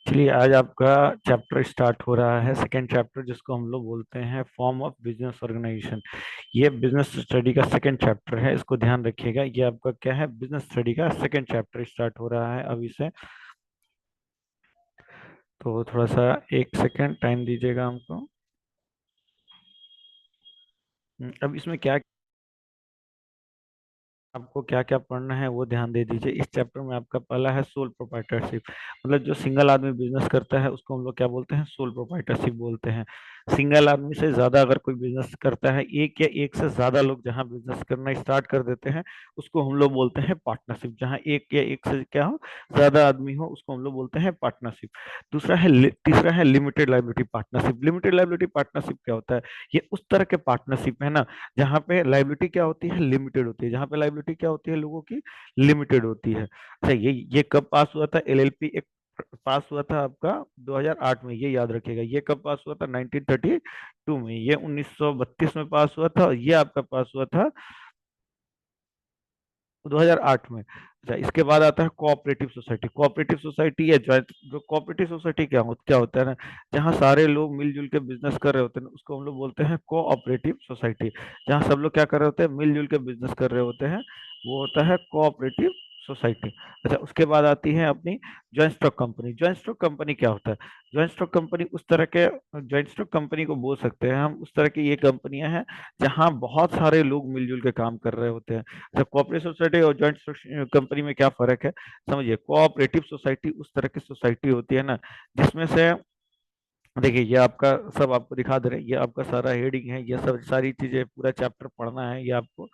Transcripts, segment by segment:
चलिए, आज आपका चैप्टर स्टार्ट हो रहा है, सेकेंड चैप्टर, जिसको हम लोग बोलते हैं फॉर्म ऑफ बिजनेस ऑर्गेनाइजेशन। ये बिजनेस स्टडी का सेकेंड चैप्टर है, इसको ध्यान रखिएगा। ये आपका क्या है, बिजनेस स्टडी का सेकेंड चैप्टर स्टार्ट हो रहा है अभी से। तो थोड़ा सा एक सेकेंड टाइम दीजिएगा हमको। अब इसमें क्या आपको क्या क्या पढ़ना है वो ध्यान दे दीजिए। इस चैप्टर में आपका पहला है सोल प्रोप्राइटरशिप। मतलब जो सिंगल आदमी बिजनेस करता है उसको हम लोग क्या बोलते हैं, सोल प्रोप्राइटरशिप बोलते हैं। सिंगल आदमी से ज्यादा अगर कोई बिजनेस करता है, एक या एक से ज्यादा लोग जहाँ बिजनेस करना स्टार्ट कर देते हैं, उसको हम लोग बोलते हैं पार्टनरशिप। जहाँ एक या एक से क्या हो, ज्यादा आदमी हो, उसको हम लोग बोलते हैं पार्टनरशिप। तीसरा है limited liability partnership. Limited liability partnership क्या होता है? ये उस तरह के पार्टनरशिप है ना, जहाँ पे लाइबिलिटी क्या होती है, लिमिटेड होती है। जहाँ पे लाइबिलिटी क्या होती है, लोगों की लिमिटेड होती है। अच्छा, ये कब पास हुआ था? एलएलपी एक पास हुआ था आपका 2008 में, ये याद रखिएगा। ये कब पास हुआ था? 1932 में। ये 1932 में पास हुआ था, और ये आपका पास हुआ था 2008 में। अच्छा, इसके बाद आता है कोऑपरेटिव सोसाइटी। कोऑपरेटिव सोसाइटी या जॉइंट, जो कोऑपरेटिव सोसाइटी क्या होता है ना, जहाँ सारे लोग मिलजुल के बिजनेस कर रहे होते हैं, उसको हम लोग बोलते हैं कोऑपरेटिव सोसाइटी। जहाँ सब लोग क्या कर रहे होते हैं, मिलजुल के बिजनेस कर रहे होते हैं, वो होता है कोऑपरेटिव सोसाइटी। अच्छा, उसके बाद आती है अपनी joint stock company. Joint stock company क्या होता है? जॉइंट स्टॉक कंपनी उस तरह के, जॉइंट स्टॉक कंपनी को बोल सकते हैं हम, उस तरह की ये कंपनियां हैं जहाँ बहुत सारे लोग मिलजुल के काम कर रहे होते हैं। जब कोऑपरेटिव सोसाइटी और जॉइंट कंपनी में क्या फर्क है, समझिए। कोऑपरेटिव सोसाइटी उस तरह की सोसाइटी होती है ना, जिसमें से, देखिए, ये आपका सब आपको दिखा दे रहे हैं, ये आपका सारा हेडिंग है, ये सब सारी चीजें, पूरा चैप्टर पढ़ना है। ये आपको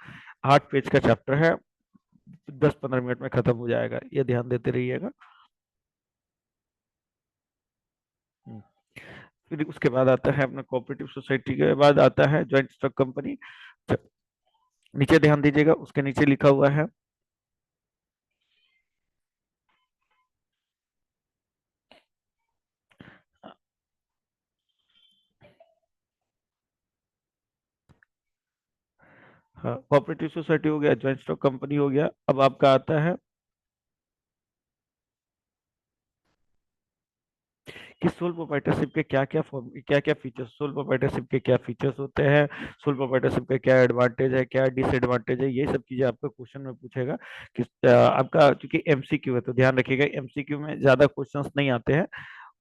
8 पेज का चैप्टर है, 10-15 मिनट में खत्म हो जाएगा, ये ध्यान देते रहिएगा। हम्म। फिर उसके बाद आता है अपना कोऑपरेटिव सोसाइटी के बाद आता है जॉइंट स्टॉक कंपनी। नीचे ध्यान दीजिएगा, उसके नीचे लिखा हुआ है, हाँ, कोऑपरेटिव सोसाइटी हो गया, जॉइंट स्टॉक कंपनी हो गया। अब आपका आता है कि सोल प्रोप्राइटरशिप के क्या क्या फीचर्स, सोल प्रोप्राइटरशिप के क्या फीचर्स होते हैं, सोल प्रोप्राइटरशिप का क्या एडवांटेज है, क्या डिसएडवांटेज है, ये सब चीजें आपका क्वेश्चन में पूछेगा। कि आपका चूंकि एमसीक्यू है, तो ध्यान रखिएगा, एमसीक्यू में ज्यादा क्वेश्चंस नहीं आते हैं,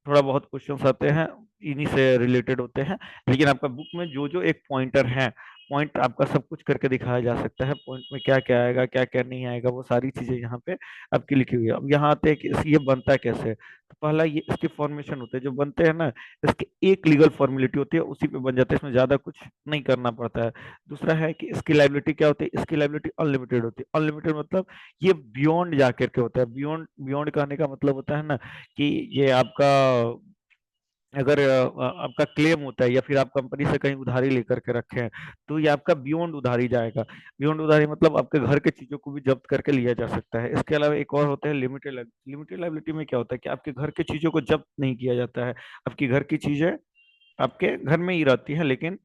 थोड़ा बहुत क्वेश्चंस आते हैं, इन्हीं से रिलेटेड होते हैं। लेकिन आपका बुक में जो जो एक पॉइंटर है, पॉइंट आपका सब कुछ करके दिखाया जा सकता है। पॉइंट में क्या क्या आएगा, क्या क्या नहीं आएगा, वो सारी चीजें यहाँ पे आपकी लिखी हुई है। अब यहाँ आते हैं कि ये बनता कैसे है। तो पहला, ये इसके फॉर्मेशन होते हैं जो बनते हैं ना, इसके एक लीगल फॉर्मेलिटी होती है, उसी पे बन जाते हैं, इसमें ज्यादा कुछ नहीं करना पड़ता है। दूसरा है कि इसकी लाइबिलिटी क्या होती है, इसकी लाइबिलिटी अनलिमिटेड होती है। अनलिमिटेड मतलब ये बियॉन्ड जाकर के होता है। बियॉन्ड बियॉन्ड कहने का मतलब होता है ना, कि ये आपका, अगर आपका क्लेम होता है, या फिर आप कंपनी से कहीं उधारी लेकर के रखे हैं, तो ये आपका बियॉन्ड उधारी जाएगा। बियॉन्ड उधारी मतलब आपके घर के चीजों को भी जब्त करके लिया जा सकता है। इसके अलावा एक और होता है लिमिटेड लाइबिलिटी। लिमिटेड लाइबिलिटी में क्या होता है कि आपके घर के चीजों को जब्त नहीं किया जाता है। आपकी घर की चीजें आपके घर में ही रहती है, लेकिन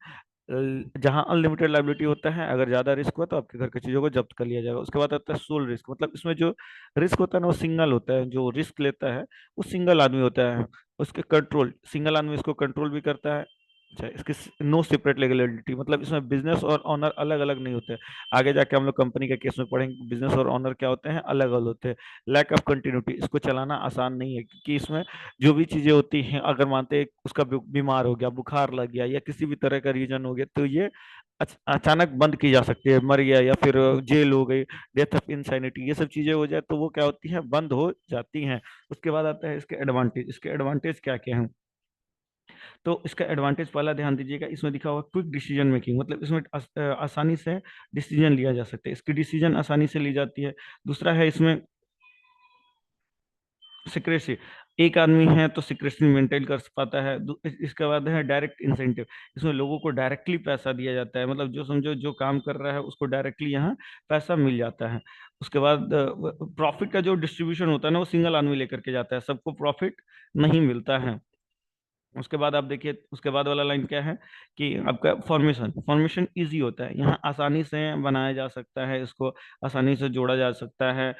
जहां अनलिमिटेड लाइबिलिटी होता है, अगर ज्यादा रिस्क हुआ तो आपके घर की चीजों को जब्त कर लिया जाएगा। उसके बाद आता है सोल रिस्क। मतलब इसमें जो रिस्क होता है ना, वो सिंगल होता है। जो रिस्क लेता है वो सिंगल आदमी होता है। उसके कंट्रोल, सिंगल आदमी इसको कंट्रोल भी करता है। अच्छा, इसके नो सेपरेट लीगलिटी, मतलब इसमें बिजनेस और ऑनर अलग अलग नहीं होते हैं। आगे जाके हम लोग कंपनी के केस में पढ़ेंगे, बिजनेस और ऑनर क्या होते हैं, अलग अलग होते हैं। लैक ऑफ कंटिन्यूटी, इसको चलाना आसान नहीं है, क्योंकि इसमें जो भी चीजें होती हैं, अगर मानते हैं उसका बीमार हो गया, बुखार लग गया, या किसी भी तरह का रीजन हो गया, तो ये अचानक बंद की जा सकती है। मर गया, या फिर जेल हो गई, डेथ ऑफ इंसैनिटी, ये सब चीजें हो जाए तो वो क्या होती हैं, बंद हो जाती हैं। उसके बाद आता है इसके एडवांटेज। इसके एडवांटेज क्या क्या हैं? तो इसका एडवांटेज पहला ध्यान दीजिएगा, इसमें लिखा हुआ क्विक डिसीजन मेकिंग। मतलब इसमें आसानी से डिसीजन लिया जा सकता है, इसकी डिसीजन आसानी से ली जाती है। दूसरा है इसमें सिक्रेसी। एक आदमी है तो सिक्रेसी मेंटेन कर पाता है। इसके बाद है डायरेक्ट इंसेंटिव। इसमें लोगों को डायरेक्टली पैसा दिया जाता है, मतलब जो समझो जो काम कर रहा है उसको डायरेक्टली यहाँ पैसा मिल जाता है। उसके बाद प्रॉफिट का जो डिस्ट्रीब्यूशन होता है ना, वो सिंगल आदमी लेकर के जाता है, सबको प्रॉफिट नहीं मिलता है। उसके बाद आप देखिए, उसके बाद वाला लाइन क्या है कि आपका फॉर्मेशन। फॉर्मेशन इजी होता है, यहाँ आसानी से बनाया जा सकता है, इसको आसानी से जोड़ा जा सकता है।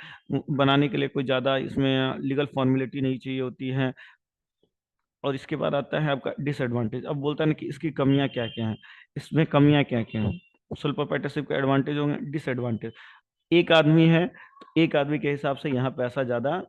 बनाने के लिए कोई ज़्यादा इसमें लीगल फॉर्मेलिटी नहीं चाहिए होती है। और इसके बाद आता है आपका डिसएडवांटेज। अब बोलता है ना कि इसकी कमियां क्या क्या हैं, इसमें कमियां क्या क्या हैं। सोल प्रोप्राइटरशिप के एडवांटेज होंगे, डिसएडवांटेज। एक आदमी है तो एक आदमी के हिसाब से यहाँ पैसा ज्यादा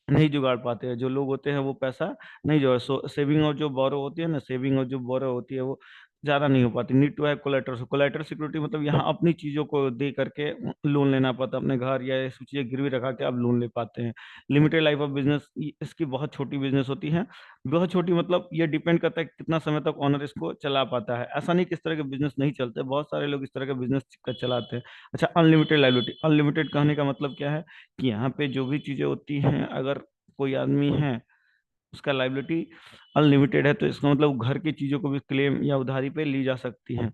नहीं जुगाड़ पाते हैं, जो लोग होते हैं वो पैसा नहीं जो सेविंग और जो बोरो होती है ना, सेविंग और जो बोरो होती है वो ज्यादा नहीं हो पाती। Need to have collateral, collateral security मतलब यहाँ अपनी चीजों को दे करके लोन लेना पड़ता, अपने घर या ऐसी चीजें गिरवी रखा के आप लोन ले पाते हैं। लिमिटेड लाइफ ऑफ बिजनेस, इसकी बहुत छोटी बिजनेस होती है। बहुत छोटी मतलब ये डिपेंड करता है कि कितना समय तक ऑनर इसको चला पाता है। ऐसा नहीं कि इस तरह के बिजनेस नहीं चलते, बहुत सारे लोग इस तरह के बिजनेस चलाते हैं। अच्छा, अनलिमिटेड लाइबिलिटी। अनलिमिटेड कहने का मतलब क्या है कि यहाँ पे जो भी चीजें होती हैं, अगर कोई आदमी है उसका लाइबिलिटी अनलिमिटेड है, तो इसका मतलब घर की चीजों को भी क्लेम या उधारी पे ली जा सकती है।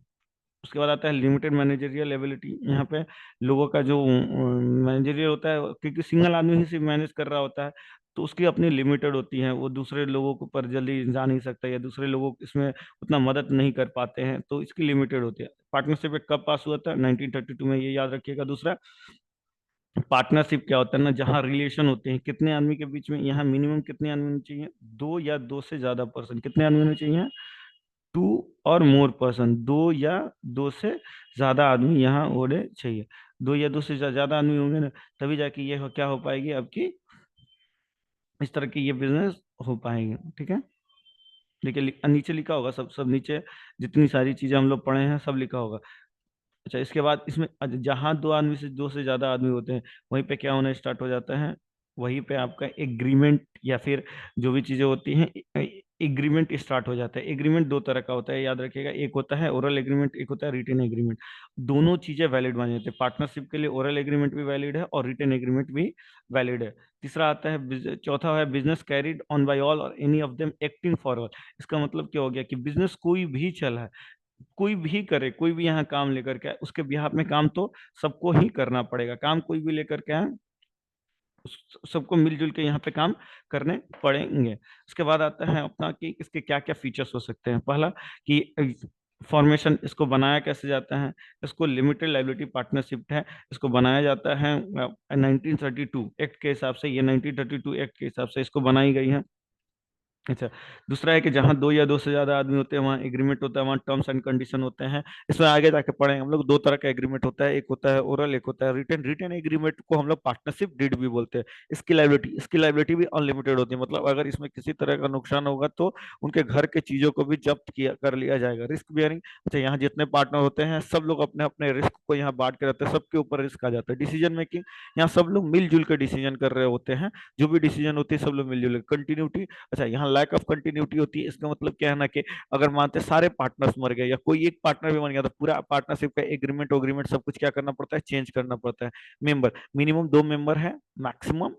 उसके बाद आता है लिमिटेड मैनेजरियल एबिलिटी। यहाँ पे लोगों का जो मैनेजरियल होता है, क्योंकि सिंगल आदमी ही सिर्फ मैनेज कर रहा होता है, तो उसकी अपनी लिमिटेड होती है, वो दूसरे लोगों को पर जल्दी जा नहीं सकता या दूसरे लोगों इसमें उतना मदद नहीं कर पाते हैं, तो इसकी लिमिटेड होती है। पार्टनरशिप कब पास हुआ था? 1932 में, ये याद रखिएगा। दूसरा, पार्टनरशिप क्या होता है ना, जहाँ रिलेशन होते हैं कितने आदमी के बीच में, यहाँ मिनिमम कितने आदमी होने चाहिए? दो या दो से ज्यादा पर्सन। कितने आदमी होने चाहिए? टू और मोर पर्सन, दो या दो से ज्यादा आदमी यहाँ होने चाहिए। दो या दो से ज्यादा आदमी होंगे ना, तभी जाके ये क्या हो पाएगी आपकी, इस तरह की ये बिजनेस हो पाएगी। ठीक है, देखिए नीचे लिखा होगा, सब सब नीचे जितनी सारी चीजें हम लोग पढ़े हैं सब लिखा होगा। अच्छा, इसके बाद इसमें जहां दो आदमी से दो से ज्यादा आदमी होते हैं, वहीं पे क्या होना स्टार्ट हो जाता है, वहीं पे आपका एग्रीमेंट या फिर जो भी चीजें होती हैं, एग्रीमेंट स्टार्ट हो जाता है। एग्रीमेंट दो तरह का होता है, याद रखिएगा। एक होता है ओरल एग्रीमेंट, एक होता है रिटन एग्रीमेंट। दोनों चीजें वैलिड मानी जाती है। पार्टनरशिप के लिए ओरल एग्रीमेंट भी वैलिड है और रिटन एग्रीमेंट भी वैलिड है। तीसरा आता है चौथा है business carried on by all और any of them acting for all. इसका मतलब क्या हो गया कि बिजनेस कोई भी चला है, कोई भी करे, कोई भी यहाँ काम लेकर के आए, उसके बिहाफ में काम तो सबको ही करना पड़ेगा। काम कोई भी लेकर के आए, सबको मिलजुल के यहाँ पे काम करने पड़ेंगे। उसके बाद आता है अपना कि इसके क्या क्या फीचर्स हो सकते हैं। पहला कि फॉर्मेशन, इसको बनाया कैसे जाता है? इसको लिमिटेड लाइबिलिटी पार्टनरशिप है, इसको बनाया जाता है 1932 एक्ट के हिसाब से। ये 1932 एक्ट के हिसाब से इसको बनाई गई है। अच्छा, दूसरा है कि जहां दो या दो से ज्यादा आदमी होते हैं वहाँ एग्रीमेंट होता है, वहाँ टर्म्स एंड कंडीशन होते हैं। इसमें आगे जाके पढ़ेंगे हम लोग, दो तरह का एग्रीमेंट होता है, एक होता है ओरल, एक होता है रिटन। रिटन एग्रीमेंट को हम लोग पार्टनरशिप डीड भी बोलते हैं। इसकी लाइबिलिटी भी अनलिमिटेड होती है, मतलब अगर इसमें किसी तरह का नुकसान होगा तो उनके घर के चीजों को भी जब्त किया कर लिया जाएगा। रिस्क बियरिंग, अच्छा यहाँ जितने पार्टनर होते हैं सब लोग अपने अपने रिस्क को यहाँ बांट के रहते हैं, सबके ऊपर रिस्क आ जाता है। डिसीजन मेकिंग, यहाँ सब लोग मिलजुल कर डिसीजन कर रहे होते हैं, जो भी डिसीजन होती है सब लोग मिलजुल। कंटिन्यूटी, अच्छा यहाँ लैक ऑफ कंटिन्यूटी होती है। इसका मतलब क्या है ना कि अगर मानते सारे पार्टनर्स मर गए या कोई एक पार्टनर भी मर गया, तो पूरा पार्टनरशिप का एग्रीमेंट एग्रीमेंट सब कुछ क्या करना पड़ता है? चेंज करना पड़ता है। मेंबर, मिनिमम दो मेंबर है, मैक्सिमम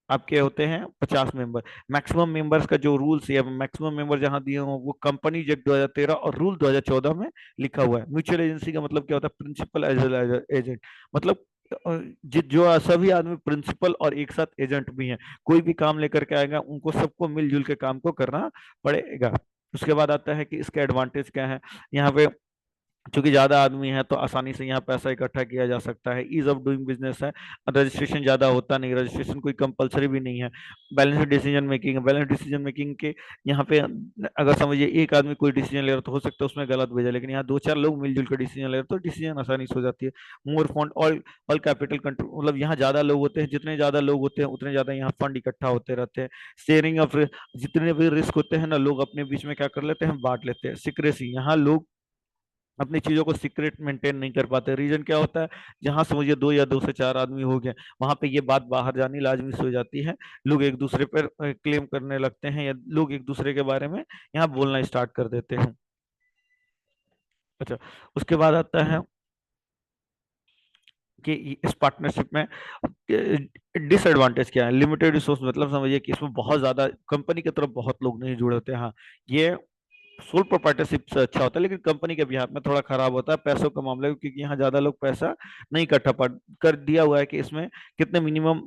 आपके होते हैं 50 मेंबर। मैक्सिमम मेंबर्स का जो रूल्स या मैक्सिमम मेंबर जहां दिए हो वो कंपनी एक्ट 2013 और रूल 2014 में लिखा हुआ है। म्यूचुअल एजेंसी का मतलब क्या होता है? प्रिंसिपल एज वेल एजेंट, मतलब जो सभी आदमी प्रिंसिपल और एक साथ एजेंट भी हैं, कोई भी काम लेकर के आएगा उनको सबको मिलजुल के काम को करना पड़ेगा। उसके बाद आता है कि इसका एडवांटेज क्या है। यहाँ पे चूंकि ज्यादा आदमी है तो आसानी से यहाँ पैसा इकट्ठा किया जा सकता है। ईज ऑफ डूइंग बिजनेस है, रजिस्ट्रेशन ज्यादा होता नहीं, रजिस्ट्रेशन कोई कंपलसरी भी नहीं है। Balance decision making, balance decision making के यहाँ पे अगर समझिए एक आदमी कोई डिसीजन ले रहा तो हो सकता है उसमें गलत भेजा, लेकिन यहाँ दो चार लोग मिलजुल कर डिसीजन ले रहे तो डिसीजन आसानी से हो जाती है। मोर फंड, ऑल कैपिटल कंट्रोल, मतलब यहाँ ज्यादा लोग होते हैं, जितने ज्यादा लोग होते हैं उतने ज्यादा यहाँ फंड इकट्ठा होते रहते हैं। शेयरिंग ऑफ, जितने भी रिस्क होते हैं ना लोग अपने बीच में क्या कर लेते हैं? बांट लेते हैं। सिक्रेसी, यहाँ लोग अपनी चीजों को सीक्रेट मेंटेन नहीं कर पाते। रीजन क्या होता है? जहां समझिए दो या दो से चार आदमी हो गए, वहां पे ये बात बाहर जानी लाजमी से हो जाती है। लोग एक दूसरे पर क्लेम करने लगते हैं या लोग एक दूसरे के बारे में यहाँ बोलना स्टार्ट कर देते हैं। अच्छा, उसके बाद आता है कि इस पार्टनरशिप में डिसएडवांटेज क्या है। लिमिटेड रिसोर्स, मतलब समझिए कि इसमें बहुत ज्यादा कंपनी की तरफ बहुत लोग नहीं जुड़े होते हैं। हाँ, ये सोल प्रोप्राइटरशिप से अच्छा होता है, लेकिन कंपनी के बिहाफ में थोड़ा खराब होता है पैसों का मामला में, क्योंकि यहाँ ज्यादा लोग पैसा नहीं इकट्ठा कर दिया हुआ है कि इसमें कितने मिनिमम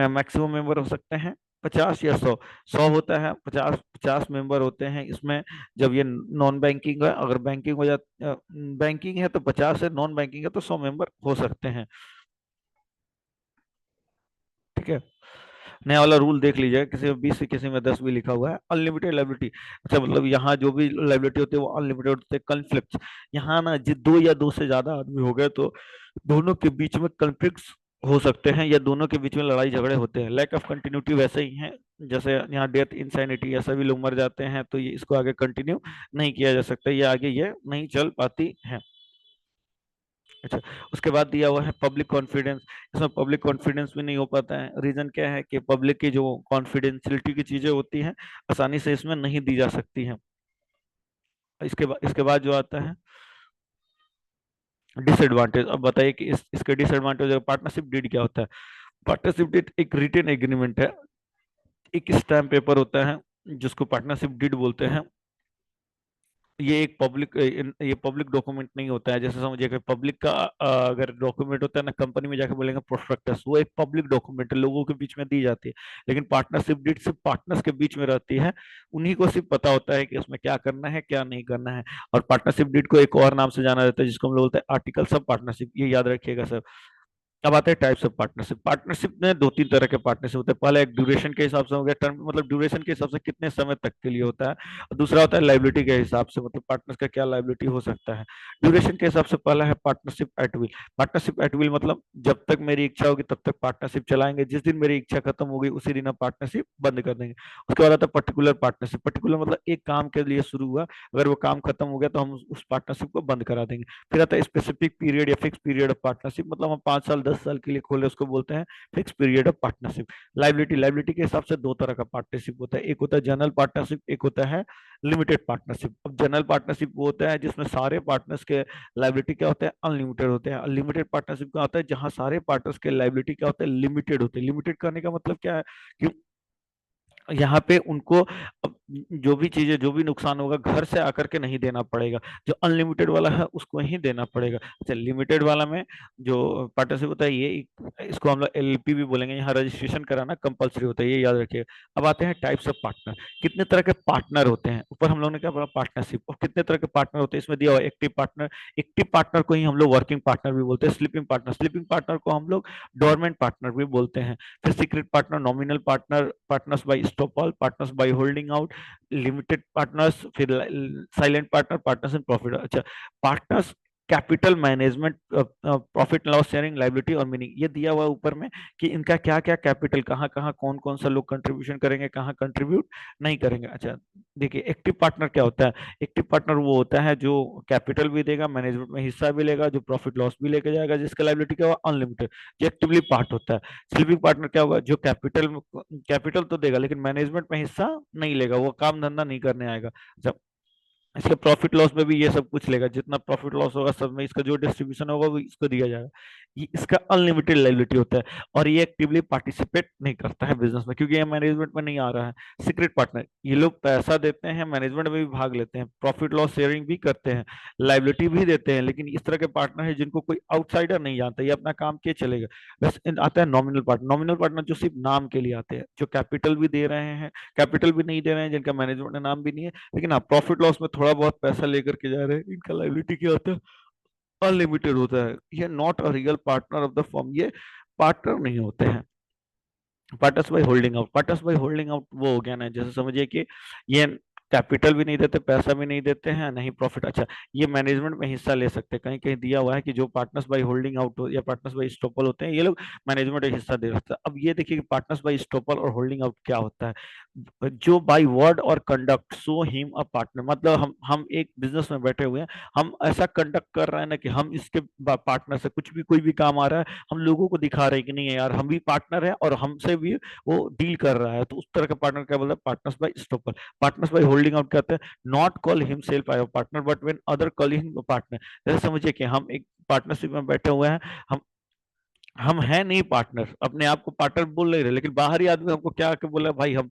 मैक्सिमम मेंबर हो सकते हैं? 50 या 100? 100 होता है, 50 50 मेंबर होते हैं इसमें। जब ये नॉन बैंकिंग है, अगर बैंकिंग हो जाता, बैंकिंग है तो 50 है, नॉन बैंकिंग है तो 100 मेंबर हो सकते हैं। ठीक है, नया वाला रूल देख लीजिएगा, किसी में 20 किसी में 10 भी लिखा हुआ है। अनलिमिटेड लाइबिलिटी, अच्छा मतलब यहाँ जो भी लाइबिलिटी होती है वो अनलिमिटेड होते हैं। कॉन्फ्लिक्ट, यहाँ ना दो या दो से ज्यादा आदमी हो गए तो दोनों के बीच में कॉन्फ्लिक्ट हो सकते हैं, या दोनों के बीच में लड़ाई झगड़े होते हैं। लैक ऑफ कंटिन्यूटी वैसे ही है, जैसे यहाँ डेथ, इंसैनिटी, ऐसा भी लोग मर जाते हैं तो ये इसको आगे कंटिन्यू नहीं किया जा सकता, ये आगे ये नहीं चल पाती है। अच्छा, उसके बाद दिया हुआ है पब्लिक कॉन्फिडेंस। इसमें पब्लिक कॉन्फिडेंस भी नहीं हो पाता है। रीजन क्या है कि पब्लिक की जो कॉन्फिडेंशियलिटी की चीजें होती हैं आसानी से इसमें नहीं दी जा सकती हैं। इसके बाद जो आता है डिसएडवांटेज। अब बताइए कि इसके डिसएडवांटेज, पार्टनरशिप डीड क्या होता है। पार्टनरशिप डीड एक रिटेन एग्रीमेंट है, एक स्टैम्प पेपर होता है जिसको पार्टनरशिप डीड बोलते हैं। ये पब्लिक डॉक्यूमेंट नहीं होता है। जैसे समझिए कि पब्लिक का अगर डॉक्यूमेंट होता है ना, कंपनी में जाके बोलेंगे प्रोस्पेक्टस, वो एक पब्लिक डॉक्यूमेंट है, लोगों के बीच में दी जाती है। लेकिन पार्टनरशिप डीड सिर्फ पार्टनर्स के बीच में रहती है, उन्हीं को सिर्फ पता होता है कि उसमें क्या करना है क्या नहीं करना है। और पार्टनरशिप डीड को एक और नाम से जाना जाता है जिसको हम लोग बोलते हैं आर्टिकल्स ऑफ पार्टनरशिप, ये याद रखिएगा सर। अब आते हैं टाइप्स ऑफ पार्टनरशिप। पार्टनरशिप में दो तीन तरह के पार्टनरशिप होते हैं। पहला एक ड्यूरेशन के हिसाब से हो गया, टर्म मतलब ड्यूरेशन के हिसाब से कितने समय तक के लिए होता है। और दूसरा होता है लाइबिलिटी के हिसाब से, मतलब पार्टनर्स का क्या लाइबिलिटी हो सकता है। ड्यूरेशन के हिसाब से पहला है partnership at will. Partnership at will मतलब जब तक मेरी इच्छा होगी तब तक पार्टनरशिप चलाएंगे, जिस दिन मेरी इच्छा खत्म होगी उसी दिन हम पार्टनरशिप बंद कर देंगे। उसके बाद आता है पर्टिकुलर पार्टनरशिप। पर्टिकुलर मतलब एक काम के लिए शुरू हुआ, अगर वो काम खत्म हो गया तो हम उस पार्टनरशिप को बंद करा देंगे। फिर आता है स्पेसिफिक पीरियड या फिक्स पीरियड ऑफ पार्टनरशिप, मतलब हम 5 साल 10 साल के लिए खोले उसको बोलते हैं fix period of partnership. Liability के हिसाब से दो तरह का पार्टनरशिप होता है, एक होता है जनरल पार्टनरशिप, एक होता है लिमिटेड पार्टनरशिप। अब जनरल पार्टनरशिप वो होता है जिसमें सारे पार्टनर्स के लाइबिलिटी क्या होते हैं, अनलिमिटेड होते हैं। लिमिटेड पार्टनरशिप का होता है जहां सारे पार्टनर्स के लाइबिलिटी क्या होते हैं, लिमिटेड होते हैं। लिमिटेड करने का मतलब क्या है कि यहाँ पे उनको अब जो भी चीजें, जो भी नुकसान होगा घर से आकर के नहीं देना पड़ेगा, जो अनलिमिटेड वाला है उसको ही देना पड़ेगा। अच्छा, लिमिटेड वाला में जो पार्टनरशिप होता है ये इसको हम लोग एलएलपी भी बोलेंगे, यहाँ रजिस्ट्रेशन कराना कंपलसरी होता है, ये याद रखिए। अब आते हैं टाइप्स ऑफ पार्टनर। कितने तरह के पार्टनर होते हैं, ऊपर हम लोग ने क्या बोला पार्टनरशिप, और कितने तरह के पार्टनर होते हैं इसमें दिया हुआ एक्टिव पार्टनर। एक्टिव पार्टनर को ही हम लोग वर्किंग पार्टनर भी बोलते हैं। स्लीपिंग पार्टनर को हम लोग डोरमेंट पार्टनर भी बोलते हैं। फिर secret partner, nominal partner, partners by estoppel, partners by holding out, limited partners, फिर silent partner, partners in profit. अच्छा, partners capital management, profit loss sharing, liability और मीनिंग, ये दिया हुआ है ऊपर में कि इनका क्या क्या कैपिटल, कहाँ कहाँ कौन कौन सा लोग कंट्रीब्यूशन करेंगे, कहाँ कंट्रीब्यूट नहीं करेंगे। अच्छा, देखिए एक्टिव पार्टनर क्या होता है। एक्टिव पार्टनर वो होता है जो कैपिटल भी देगा, मैनेजमेंट में हिस्सा भी लेगा, जो प्रॉफिट लॉस भी लेके जाएगा, जिसका लाइबिलिटी क्या होगा, अनलिमिटेड, जो एक्टिवली पार्ट होता है। स्लीपिंग पार्टनर क्या होगा, जो कैपिटल कैपिटल तो देगा लेकिन मैनेजमेंट में हिस्सा नहीं लेगा, वो काम धंधा नहीं करने आएगा। जब इसके प्रॉफिट लॉस में भी ये सब कुछ लेगा, जितना प्रॉफिट लॉस होगा सब में इसका जो डिस्ट्रीब्यूशन होगा वो इसको दिया जाएगा। ये इसका अनलिमिटेड लायबिलिटी होता है, और ये एक्टिवली पार्टिसिपेट नहीं करता है बिजनेस में क्योंकि ये मैनेजमेंट में नहीं आ रहा है। सीक्रेट पार्टनर, ये लोग पैसा देते हैं, मैनेजमेंट में भी भाग लेते हैं, प्रॉफिट लॉस शेयरिंग भी करते हैं, लाइबिलिटी भी देते हैं, लेकिन इस तरह के पार्टनर है जिनको कोई आउटसाइडर नहीं जानता, ये अपना काम किए चलेगा। बस आता है नॉमिनल पार्टनर। नॉमिनल पार्टनर जो सिर्फ नाम के लिए आते हैं, जो कैपिटल भी दे रहे हैं, कैपिटल भी नहीं दे रहे हैं, जिनका मैनेजमेंट में नाम भी नहीं है, लेकिन हाँ प्रॉफिट लॉस में थोड़ा बहुत पैसा लेकर के जा रहे हैं, इनका लाइबिलिटी क्या होता है, अनलिमिटेड होता है। ये not a real partner of the firm, ये पार्टनर नहीं होते हैं। Partners by holding out, partners by holding out वो हो गया ना, जैसे समझिए कि ये कैपिटल भी नहीं देते, पैसा भी नहीं देते हैं, नहीं प्रॉफिट। अच्छा, ये मैनेजमेंट में हिस्सा ले सकते हैं, कहीं कहीं दिया हुआ है कि जो पार्टनर्स बाय होल्डिंग आउट या पार्टनर्स बाय स्टॉपल होते हैं ये लोग मैनेजमेंट में हिस्सा दे सकते हैं। अब ये देखिए कि पार्टनर्स बाय स्टॉपल और होल्डिंग आउट क्या होता है। जो बाय वर्ड और conduct saw him a partner, मतलब हम एक बिजनेस में बैठे हुए हैं, हम ऐसा कंडक्ट कर रहे हैं ना कि हम इसके पार्टनर से कुछ भी कोई भी काम आ रहा है हम लोगों को दिखा रहे हैं कि नहीं है यार हम भी पार्टनर है और हमसे भी वो डील कर रहा है, तो उस तरह का पार्टनर क्या बोलते हैं, partners by estoppel. Partners by holding out कहते हैं not call himself as a partner but when other call him partner. जैसे समझिए कि हम एक पार्टनरशिप में बैठे हुए हैं, हम हम हैं नहीं पार्टनर, अपने आप को पार्टनर बोल नहीं रहे, लेकिन बाहरी आदमी हमको क्या आके बोला भाई हम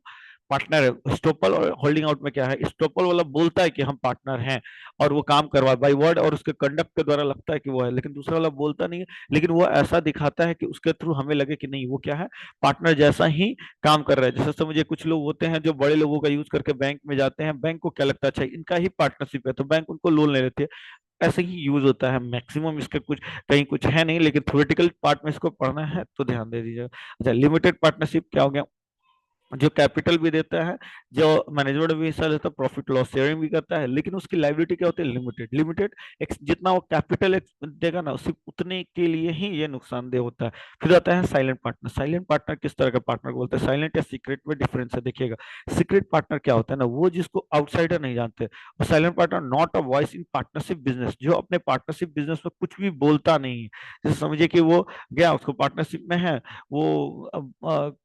पार्टनर है। स्टॉपल और होल्डिंग आउट में क्या है, स्टॉपल वाला बोलता है कि हम पार्टनर हैं और वो काम करवा बाय वर्ड और उसके कंडक्ट के द्वारा लगता है कि वो है, लेकिन दूसरा वाला बोलता नहीं है, लेकिन वो ऐसा दिखाता है कि उसके थ्रू हमें लगे कि नहीं वो क्या है, पार्टनर जैसा ही काम कर रहा है। जैसे समझिए कुछ लोग होते हैं जो बड़े लोगों का यूज करके बैंक में जाते हैं, बैंक को क्या लगता है अच्छा इनका ही पार्टनरशिप है तो बैंक उनको लोन ले लेती है, ऐसे ही यूज होता है मैक्सिमम। इसका कुछ कहीं कुछ है नहीं, लेकिन थ्योरेटिकल पार्ट में इसको पढ़ना है तो ध्यान दे दीजिएगा। अच्छा, लिमिटेड पार्टनरशिप क्या हो गया, जो कैपिटल भी देता है, जो मैनेजमेंट भी हिस्सा लेता है, प्रॉफिट लॉस शेयरिंग भी करता है, लेकिन उसकी लाइबिलिटी क्या होती है, लिमिटेड। लिमिटेड जितना वो कैपिटल देगा ना, सिर्फ उतने के लिए ही ये नुकसानदेह होता है। फिर आता है साइलेंट पार्टनर। साइलेंट पार्टनर किस तरह का पार्टनर को बोलते हैं? साइलेंट या सीक्रेट में डिफरेंस है, देखिएगा। सीक्रेट पार्टनर क्या होता है ना, वो जिसको आउटसाइडर नहीं जानते। और silent partner not a voice in partnership business, जो अपने पार्टनरशिप बिजनेस में कुछ भी बोलता नहीं है। जैसे समझिए कि वो गया, उसको पार्टनरशिप में है, वो अब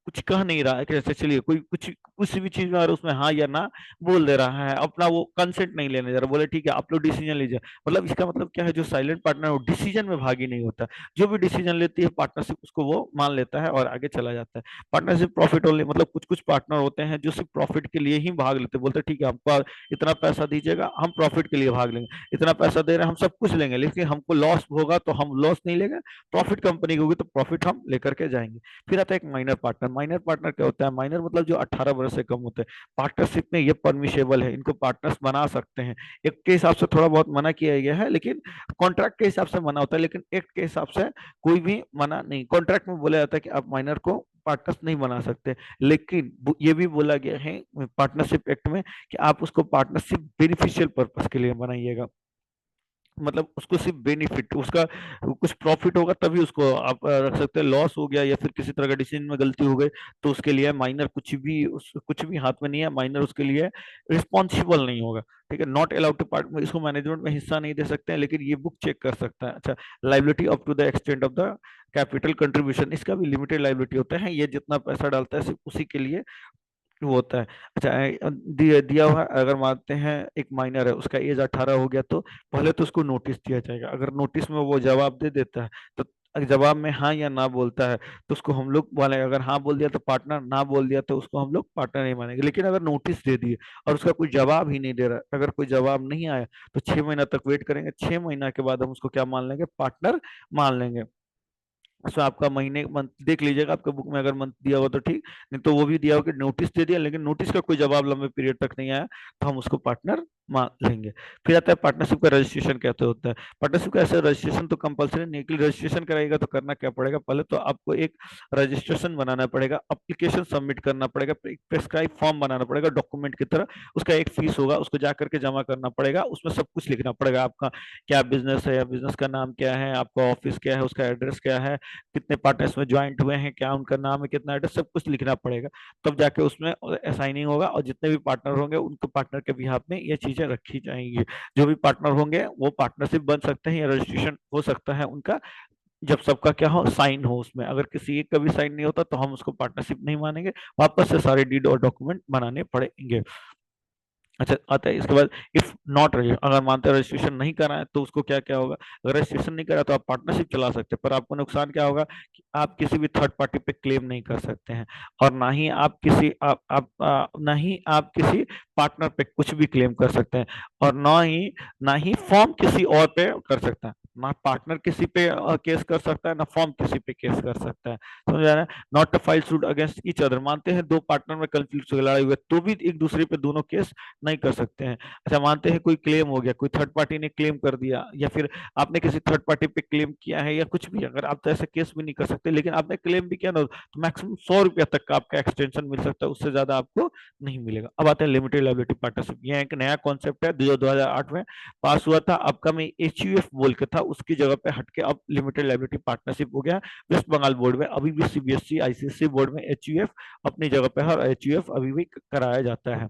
कुछ कह नहीं रहा है कि जैसे चलिए कोई कुछ कुछ भी चीज में अगर उसमें हाँ या ना बोल दे रहा है, अपना वो कंसेंट नहीं लेने जा रहा, बोले ठीक है आप लोग डिसीजन लीजिए। मतलब इसका मतलब क्या है, जो साइलेंट पार्टनर है वो डिसीजन में भागी नहीं होता। जो भी डिसीजन लेती है पार्टनरशिप, उसको वो मान लेता है और आगे चला जाता है। पार्टनरशिप प्रॉफिट ओनली, मतलब कुछ कुछ पार्टनर होते हैं जो सिर्फ प्रॉफिट के लिए ही भाग लेते हैं। बोलते हैं ठीक है हमको इतना पैसा दीजिएगा, हम प्रॉफिट के लिए भाग लेंगे। इतना पैसा दे रहे हैं, हम सब कुछ लेंगे, लेकिन हमको लॉस होगा तो हम लॉस नहीं लेंगे, प्रॉफिट कंपनी की होगी तो प्रॉफिट हम लेकर के जाएंगे। फिर आता है एक माइनर पार्टनर। माइनर पार्टनर क्या होता है? माइनर मतलब जो 18 वर्ष से कम होते हैं। पार्टनरशिप में ये परमिशेबल है, इनको पार्टनर्स बना सकते हैं। एक के हिसाब से थोड़ा बहुत मना किया गया है, लेकिन कॉन्ट्रैक्ट के हिसाब से मना होता है, लेकिन एक्ट के हिसाब से कोई भी मना नहीं। कॉन्ट्रैक्ट में बोला जाता है कि आप माइनर को पार्टनर्स नहीं बना सकते, लेकिन ये भी बोला गया है पार्टनरशिप एक्ट में कि आप उसको पार्टनरशिप बेनिफिशियल पर्पस के लिए बनाइएगा। मतलब उसको सिर्फ बेनिफिट, उसका कुछ प्रॉफिट होगा तभी उसको आप रख सकते हैं। लॉस हो गया या फिर किसी तरह का डिसीजन में गलती हो गई तो उसके लिए माइनर कुछ भी हाथ में नहीं है, माइनर उसके लिए रिस्पॉन्सिबल नहीं होगा। ठीक है, नॉट अलाउड टू पार्ट, इसको मैनेजमेंट में हिस्सा नहीं दे सकते हैं, लेकिन ये बुक चेक कर सकता है। अच्छा, liability up to the extent of the capital contribution, इसका भी लिमिटेड लाइबिलिटी होता है। ये जितना पैसा डालता है सिर्फ उसी के लिए वो होता है। अच्छा, दिया हुआ अगर मानते हैं एक माइनर है, उसका एज 18 हो गया, तो पहले तो उसको नोटिस दिया जाएगा। अगर नोटिस में वो जवाब दे देता है तो अगर जवाब में हाँ या ना बोलता है तो उसको हम लोग माने, अगर हाँ बोल दिया तो पार्टनर, ना बोल दिया तो उसको हम लोग पार्टनर नहीं मानेंगे। लेकिन अगर नोटिस दे दिए और उसका कोई जवाब ही नहीं दे रहा, अगर कोई जवाब नहीं आया तो 6 महीना तक वेट करेंगे। 6 महीना के बाद हम उसको क्या मान लेंगे? पार्टनर मान लेंगे। उसमें आपका महीने मंथ देख लीजिएगा, आपके बुक में अगर मंथ दिया हुआ तो ठीक, नहीं तो वो भी दिया हो कि नोटिस दे दिया लेकिन नोटिस का कोई जवाब लंबे पीरियड तक नहीं आया तो हम उसको पार्टनर मान लेंगे। फिर आता है पार्टनरशिप का रजिस्ट्रेशन कैसे होता है। पार्टनरशिप का ऐसे रजिस्ट्रेशन तो कंपलसरी नहीं, कि रजिस्ट्रेशन कराएगा तो करना क्या पड़ेगा, पहले तो आपको एक रजिस्ट्रेशन बनाना पड़ेगा, अप्लीकेशन सबमिट करना पड़ेगा, प्रेस्क्राइब फॉर्म बनाना पड़ेगा डॉक्यूमेंट की तरह। उसका एक फीस होगा, उसको जा करके जमा करना पड़ेगा। उसमें सब कुछ लिखना पड़ेगा, आपका क्या बिजनेस है, या बिजनेस का नाम क्या है, आपका ऑफिस क्या है, उसका एड्रेस क्या है, कितने पार्टनर्स में ज्वाइंट हुए हैं, क्या उनका नाम है, कितना एड्रेस, सब कुछ लिखना पड़ेगा। तब जाके उसमें असाइनिंग होगा और जितने भी पार्टनर होंगे उनको पार्टनर के बिहाफ में ये चीजें रखी जाएंगी। जो भी पार्टनर होंगे वो पार्टनरशिप बन सकते हैं या रजिस्ट्रेशन हो सकता है उनका, जब सबका क्या हो, साइन हो उसमें। अगर किसी एक का भी साइन नहीं होता तो हम उसको पार्टनरशिप नहीं मानेंगे, वापस से सारे डीड और डॉक्यूमेंट बनाने पड़ेंगे। अच्छा, आता है इसके बाद इफ नॉट रजिस्टर, अगर मानते हैं रजिस्ट्रेशन नहीं करा है तो उसको क्या क्या होगा। अगर रजिस्ट्रेशन नहीं करा तो आप पार्टनरशिप चला सकते हैं, पर आपको नुकसान क्या होगा कि आप किसी भी थर्ड पार्टी पे क्लेम नहीं कर सकते हैं, और ना ही आप ना ही आप किसी पार्टनर पे कुछ भी क्लेम कर सकते हैं, और ना ही फॉर्म किसी और पे कर सकता है। ना पार्टनर किसी पे केस कर सकता है, ना फॉर्म किसी पे केस कर सकता है। समझ आ रहा है? Not to file suit against each other, मानते हैं दो पार्टनर में कंफ्लिक्ट लड़ाई हुई तो भी एक दूसरे पे दोनों केस नहीं कर सकते हैं। अच्छा, मानते हैं कोई क्लेम हो गया, कोई थर्ड पार्टी ने क्लेम कर दिया, या फिर आपने किसी थर्ड पार्टी पे क्लेम किया है या कुछ भी, अगर आप तो ऐसे केस भी नहीं कर सकते, लेकिन आपने क्लेम भी किया ना तो मैक्सिमम 100 रुपया तक का आपका एक्सटेंशन मिल सकता है, उससे ज्यादा आपको नहीं मिलेगा। अब आते हैं लिमिटेड लायबिलिटी पार्टनरशिप। यह एक नया कॉन्सेप्ट है, 2008 में पास हुआ था। आपका में HUF बोल के था, उसकी जगह पे हटके अब लिमिटेड लायबिलिटी पार्टनरशिप हो गया वेस्ट बंगाल बोर्ड में। अभी भी CBSE ICSE बोर्ड में HUF अपनी जगह पे है, और HUF अभी भी कराया जाता है।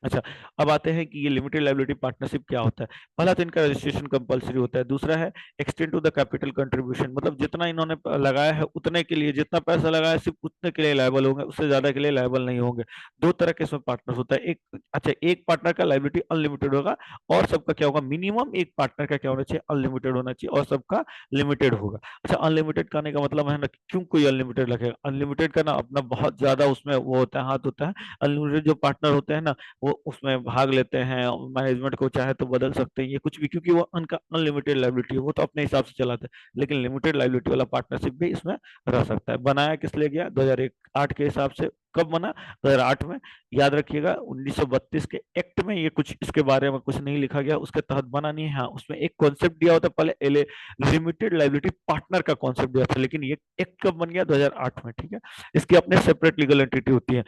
अच्छा, अब आते हैं कि ये लिमिटेड लायबिलिटी पार्टनरशिप क्या होता है। पहला तो इनका रजिस्ट्रेशन कंपलसरी होता है। दूसरा है extend to the capital contribution, मतलब जितना इन्होंने लगाया है उतने के लिए, जितना पैसा लगाया है सिर्फ उतने के लिए लायबल होंगे, उससे ज्यादा के लिए लायबल नहीं होंगे। दो तरह के इसमें पार्टनर्स होता है। एक, अच्छा, एक पार्टनर का लायबिलिटी अनलिमिटेड होगा, और सबका क्या होगा, मिनिमम एक पार्टनर का क्या होना चाहिए, अनलिमिटेड होना चाहिए, और सबका लिमिटेड होगा। अच्छा, अनलिमिटेड करने का मतलब है ना, क्यों कोई अनलिमिटेड रखेगा? अनलिमिटेड का ना अपना बहुत ज्यादा उसमें वो होता है, हाथ होता है। अनलिमिटेड जो पार्टनर होते हैं ना, वो वो उसमें भाग लेते हैं, मैनेजमेंट को चाहे तो बदल सकते हैं, ये कुछ भी, क्योंकि वो उनका अनलिमिटेड लाइबिलिटी है, वो तो अपने हिसाब से चलाते हैं। लेकिन लिमिटेड लाइबिलिटी वाला पार्टनरशिप भी इसमें रह सकता है। बनाया किस लिए गया? 2008 के हिसाब से। कब बना? 2008 में। याद रखिएगा 1932 के एक्ट में ये कुछ इसके बारे में कुछ नहीं लिखा गया, उसके तहत बना नहीं है। हाँ, उसमें एक कॉन्सेप्ट दिया होता पहले, लिमिटेड लाइबिलिटी पार्टनर का कॉन्सेप्ट दिया था, लेकिन ये एक्ट कब बन गया? 2008 में। ठीक है, इसकी अपने सेपरेट लीगल एंटिटी होती है।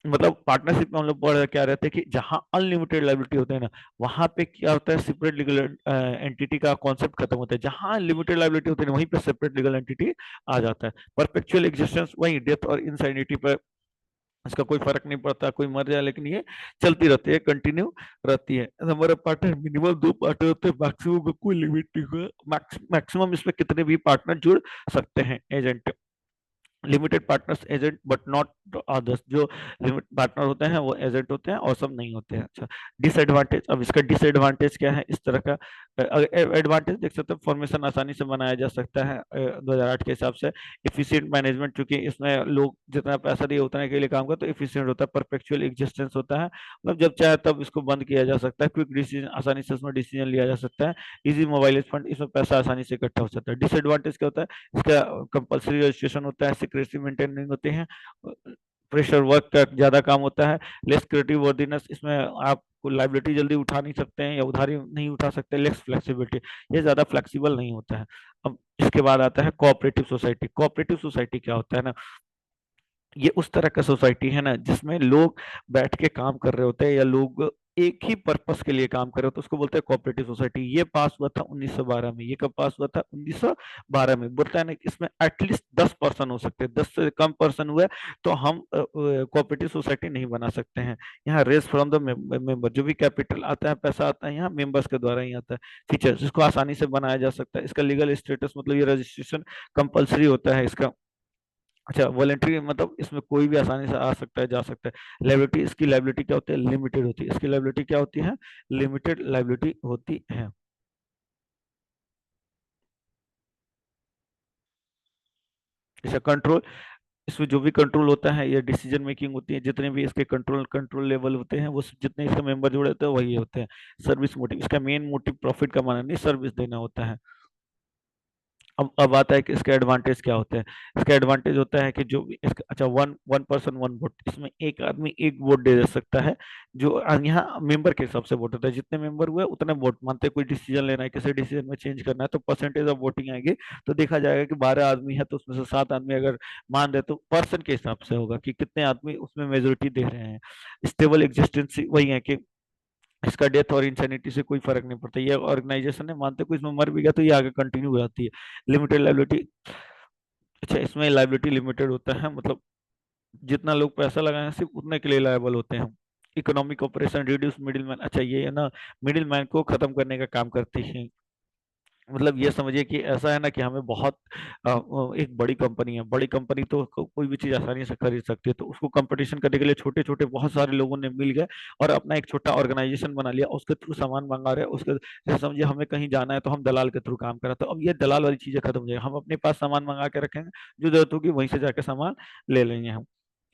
मतलब पार्टनरशिप में हम लोग पढ़ क्या रहते हैं कि जहां अनलिमिटेड लाइबिलिटी होते हैं ना, वहां पे क्या होता है, सेपरेट लीगल एंटिटी का कॉन्सेप्ट खत्म होता है। जहां लिमिटेड लाइबिलिटी होती है वहीं पे सेपरेट लीगल एंटिटी आ जाता है। परपेचुअल एग्जिस्टेंस वही डेथ और इंसैनिटी पर इसका कोई फर्क नहीं पड़ता, कोई मर जाए लेकिन ये चलती रहती है, कंटिन्यू रहती है। हमारे पार्टनर मिनिमम 2 पार्टनर होते हैं, मैक्सिमम में कोई लिमिट नहीं है। मैक्सिमम इसमें कितने भी पार्टनर जुड़ सकते हैं agent. Limited partners agent but not others. जो लिमिट पार्टनर होते हैं वो एजेंट होते हैं और सब नहीं होते हैं। अच्छा, डिसएडवांटेज। अब इसका डिसएडवांटेज क्या है? इस तरह का एडवांटेज देख सकते हैं, फॉर्मेशन आसानी से बनाया जा सकता है 2008 के हिसाब से। इफिशिएंट मैनेजमेंट, चूंकि इसमें लोग जितना पैसा दिए उतने के लिए काम करते तो इफिशिएंट होता है। परपेचुअल एग्जिस्टेंस होता है, मतलब जब चाहे तब इसको बंद किया जा सकता है। क्विक डिसीजन, आसानी से इसमें डिसीजन लिया जा सकता है। इजी मोबाइल फंड, इसमें पैसा आसानी से इकट्ठा हो सकता है। डिसएडवांटेज क्या होता है? इसका कंपलसरी रजिस्ट्रेशन होता है, सिक्रेसी मेंटेनिंग होते हैं, प्रेशर वर्क का ज्यादा काम होता है। लेस क्रिएटिव वर्दीनेस, इसमें आप लाइबिलिटी जल्दी उठा नहीं सकते हैं या उधारी नहीं उठा सकते। लेस फ्लेक्सिबिलिटी, ये ज्यादा फ्लेक्सिबल नहीं होता है। अब इसके बाद आता है कोऑपरेटिव सोसाइटी। कोऑपरेटिव सोसाइटी क्या होता है ना, ये उस तरह का सोसाइटी है ना जिसमें लोग बैठ के काम कर रहे होते हैं या लोग एक ही पर्पस के लिए काम कर रहे होते हैं, उसको बोलते हैं कोऑपरेटिव सोसाइटी। ये पास हुआ था 1912 में। ये कब पास हुआ था? 1912 में। बोलता है ना कि इसमें एटलीस्ट 10 पर्सन हो सकते हैं, 10 से कम पर्सन हुए तो हम कोऑपरेटिव सोसाइटी नहीं बना सकते हैं। यहाँ रेस फ्रॉम द मेंबर, जो भी कैपिटल आता है, पैसा आता है, यहाँ मेंबर्स के द्वारा ही आता है। फीचर्स, इसको आसानी से बनाया जा सकता है। इसका लीगल स्टेटस, मतलब ये रजिस्ट्रेशन कंपलसरी होता है इसका। अच्छा, वॉलेंट्री मतलब इसमें कोई भी आसानी से आ सकता है, जा सकता है। लाइबिलिटी, इसकी लाइबिलिटी क्या होती है? लिमिटेड होती है। इसकी लाइबिलिटी क्या होती है? लिमिटेड लाइबिलिटी होती है। जैसे कंट्रोल, इसमें जो भी कंट्रोल होता है या डिसीजन मेकिंग होती है, जितने भी इसके कंट्रोल कंट्रोल लेवल होते हैं वो जितने इसके मेंबर जुड़े होते हैं वही होते हैं। सर्विस मोटिव, इसका मेन मोटिव प्रॉफिट कमाना नहीं, सर्विस देना होता है। अब आता है कि इसके एडवांटेज क्या होते हैं। इसका एडवांटेज होता है कि जो भी इसका, अच्छा, one one person one vote, इसमें एक आदमी एक वोट दे सकता है। जो यहाँ मेंबर के हिसाब से वोट होता है, जितने मेंबर हुए उतने वोट मानते हैं। कोई डिसीजन लेना है, किसी डिसीजन में चेंज करना है तो परसेंटेज ऑफ वोटिंग आएगी। तो देखा जाएगा कि 12 आदमी है तो उसमें से 7 आदमी अगर मान रहे तो पर्सन के हिसाब से होगा कि कितने आदमी उसमें मेजोरिटी दे रहे हैं। स्टेबल एग्जिस्टेंस वही है कि इसका डेथ और इंसेनिटी से कोई फर्क नहीं पड़ता। ये ऑर्गेनाइजेशन है, मानते कोई इसमें मर भी गया तो ये आगे कंटिन्यू हो जाती है। Limited liability. अच्छा, इसमें लाइबिलिटी लिमिटेड होता है, मतलब जितना लोग पैसा लगाए सिर्फ उतने के लिए लायबल होते हैं। Economic operation, reduce middle man. अच्छा, ये है ना, मिडिल मैन को खत्म करने का काम करती है। मतलब ये समझिए कि ऐसा है ना कि हमें बहुत एक बड़ी कंपनी है, बड़ी कंपनी तो कोई भी चीज आसानी से खरीद सकती है, तो उसको कंपटीशन करने के लिए छोटे छोटे बहुत सारे लोगों ने मिल गए और अपना एक छोटा ऑर्गेनाइजेशन बना लिया, उसके थ्रू सामान मंगा रहे हैं। उसके जैसे समझिए हमें कहीं जाना है तो हम दलाल के थ्रू काम कर रहे हैं, तो अब ये दलाल वाली चीजें खत्म हो जाएगी। हम अपने पास सामान मंगा के रखेंगे, जो जरूरत होगी वहीं से जाके सामान ले लेंगे हम।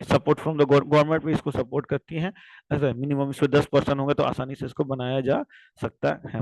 सपोर्ट फ्रॉम द गवर्नमेंट भी इसको सपोर्ट करती है। ऐसा मिनिमम इसमें 10 पर्सन होंगे तो आसानी से इसको बनाया जा सकता है।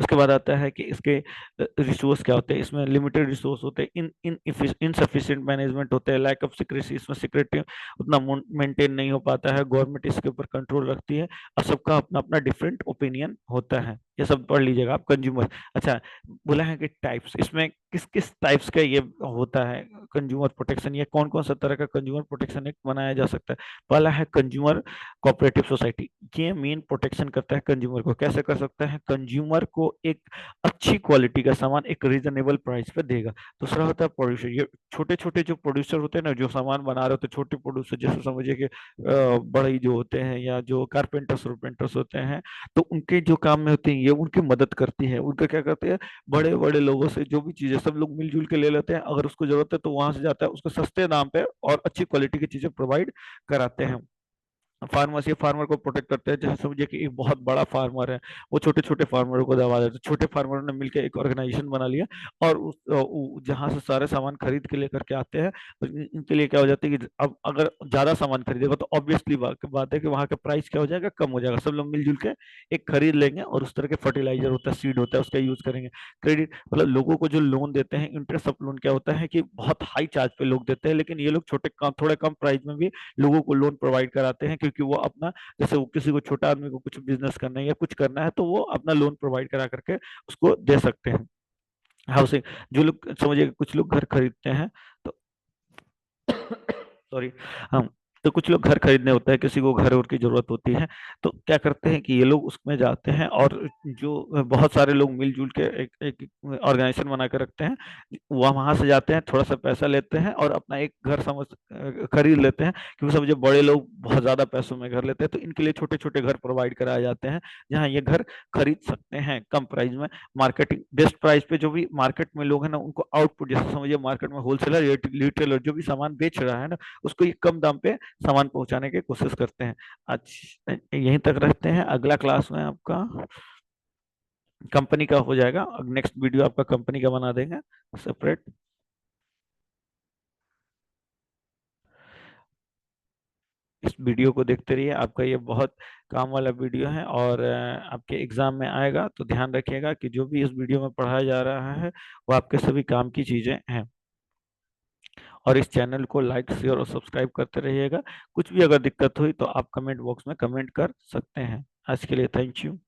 उसके बाद आता है कि इसके रिसोर्स क्या होते हैं। इसमें लिमिटेड रिसोर्स होते हैं, इन इनसफिशिएंट मैनेजमेंट होते हैं, लैक ऑफ सिक्रेसी, इसमें सिक्योरिटी उतना मेंटेन नहीं हो पाता है, गवर्नमेंट इसके ऊपर कंट्रोल रखती है और सबका अपना अपना डिफरेंट ओपिनियन होता है। ये सब पढ़ लीजिएगा आप। कंज्यूमर, अच्छा, बोला है कि टाइप्स, इसमें किस किस टाइप्स का ये होता है कंज्यूमर प्रोटेक्शन, ये कौन कौन सा तरह का कंज्यूमर प्रोटेक्शन एक्ट बनाया जा सकता है। पहला है कंज्यूमर कोऑपरेटिव सोसाइटी। ये मेन प्रोटेक्शन करता है कंज्यूमर को। कैसे कर सकता है? कंज्यूमर को एक अच्छी क्वालिटी का सामान एक रीजनेबल प्राइस पे देगा। दूसरा होता है प्रोड्यूसर। ये छोटे छोटे जो प्रोड्यूसर होते हैं ना, जो सामान बना रहे होते हैं, छोटे प्रोड्यूसर, जैसे समझिए कि बड़े जो होते हैं या जो कारपेंटर्स वरपेंटर्स होते हैं, तो उनके जो काम में होते हैं ये उनकी मदद करती है। उनका क्या करते हैं, बड़े बड़े लोगों से जो भी चीजें सब लोग मिलजुल के ले लेते हैं, अगर उसको जरूरत है तो वहां से जाता है, उसको सस्ते दाम पे और अच्छी क्वालिटी की चीजें प्रोवाइड कराते हैं। फार्मर फार्मर को प्रोटेक्ट करते हैं। जैसे समझिए कि एक बहुत बड़ा फार्मर है, वो छोटे छोटे फार्मरों को दबा देते हैं। छोटे फार्मरों ने मिलकर एक ऑर्गेनाइजेशन बना लिया, और उस जहाँ से सारे सामान खरीद के लेकर के आते हैं, तो इनके लिए क्या हो जाता है कि अब अगर ज्यादा सामान खरीदेगा तो ऑब्वियसली बात है कि वहाँ का प्राइस क्या हो जाएगा, कम हो जाएगा। सब लोग मिलजुल के एक खरीद लेंगे, और उस तरह के फर्टिलाइजर होता है, सीड होता है, उसका यूज करेंगे। क्रेडिट मतलब लोगों को जो लोन देते हैं, इंटरेस्ट ऑफ लोन क्या होता है कि बहुत हाई चार्ज पे लोग देते हैं, लेकिन ये लोग छोटे कम थोड़े कम प्राइस में भी लोगों को लोन प्रोवाइड कराते हैं, क्योंकि वो अपना, जैसे वो किसी को, छोटा आदमी को कुछ बिजनेस करना है या कुछ करना है, तो वो अपना लोन प्रोवाइड करा करके उसको दे सकते हैं। हाउसिंग, जो लोग समझिए कुछ लोग घर खरीदते हैं, तो सॉरी, हम, तो कुछ लोग घर खरीदने होता है, किसी को घर और की जरूरत होती है, तो क्या करते हैं कि ये लोग उसमें जाते हैं, और जो बहुत सारे लोग मिलजुल के एक ऑर्गेनाइजेशन बना के रखते हैं, वह वहां से जाते हैं, थोड़ा सा पैसा लेते हैं, और अपना एक घर खरीद लेते हैं। क्योंकि समझे बड़े लोग बहुत ज्यादा पैसों में घर लेते हैं, तो इनके लिए छोटे छोटे घर प्रोवाइड कराए जाते हैं, जहाँ ये घर खरीद सकते हैं कम प्राइस में, मार्केटिंग बेस्ट प्राइस पे। जो भी मार्केट में लोग हैं ना, उनको आउटपुट, जैसे समझिए मार्केट में होलसेलर, रिटेलर जो भी सामान बेच रहा है ना, उसको ये कम दाम पे सामान पहुंचाने की कोशिश करते हैं। आज यहीं तक रखते हैं, अगला क्लास में आपका कंपनी का हो जाएगा, नेक्स्ट वीडियो आपका कंपनी का बना देंगे सेपरेट। इस वीडियो को देखते रहिए, आपका ये बहुत काम वाला वीडियो है, और आपके एग्जाम में आएगा, तो ध्यान रखिएगा कि जो भी इस वीडियो में पढ़ाया जा रहा है वो आपके सभी काम की चीजें हैं। और इस चैनल को लाइक शेयर और सब्सक्राइब करते रहिएगा। कुछ भी अगर दिक्कत हुई तो आप कमेंट बॉक्स में कमेंट कर सकते हैं। आज के लिए थैंक यू।